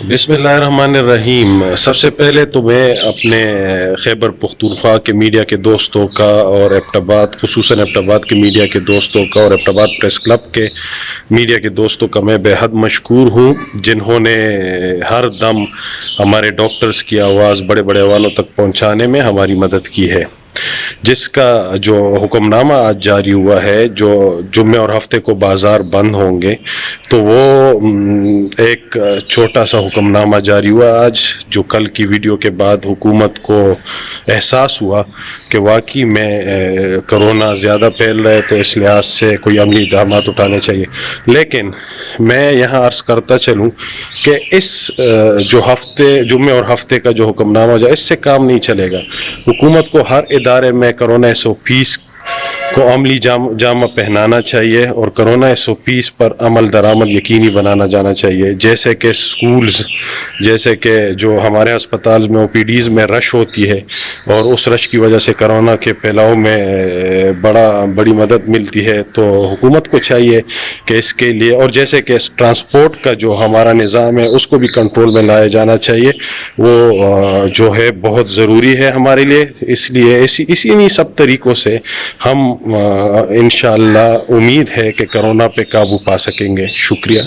بسم اللہ الرحمن الرحیم۔ سب سے پہلے تو میں اپنے خیبر پختونخوا کے میڈیا کے دوستوں کا اور ایبٹ آباد خصوصاً ایبٹ آباد کے میڈیا کے دوستوں کا اور ایبٹ آباد پریس کلب کے میڈیا کے دوستوں کا میں بے حد مشکور ہوں، جنہوں نے ہر دم ہمارے ڈاکٹرز کی آواز بڑے بڑے حوالوں تک پہنچانے میں ہماری مدد کی ہے۔ جس کا جو حکم نامہ آج جاری ہوا ہے، جو جمعے اور ہفتے کو بازار بند ہوں گے، تو وہ ایک چھوٹا سا حکم نامہ جاری ہوا آج، جو کل کی ویڈیو کے بعد حکومت کو احساس ہوا کہ واقعی میں کرونا زیادہ پھیل رہا ہے، تو اس لحاظ سے کوئی عملی اقدامات اٹھانے چاہیے۔ لیکن میں یہاں عرض کرتا چلوں کہ اس جو جمعے اور ہفتے کا جو حکم نامہ جو اس سے کام نہیں چلے گا۔ حکومت کو ہر ادارے میں کرونا SOPs کو عملی جامہ پہنانا چاہیے اور کرونا SOPs پر عمل درآمد یقینی بنانا جانا چاہیے، جیسے کہ سکولز، جیسے کہ جو ہمارے ہسپتال میں OPDs میں رش ہوتی ہے اور اس رش کی وجہ سے کرونا کے پھیلاؤ میں بڑی مدد ملتی ہے، تو حکومت کو چاہیے کہ اس کے لیے، اور جیسے کہ ٹرانسپورٹ کا جو ہمارا نظام ہے اس کو بھی کنٹرول میں لایا جانا چاہیے، وہ جو ہے بہت ضروری ہے ہمارے لیے۔ اس لیے اسی سب طریقوں سے ہم انشاءاللہ امید ہے کہ کرونا پہ قابو پا سکیں گے۔ شکریہ۔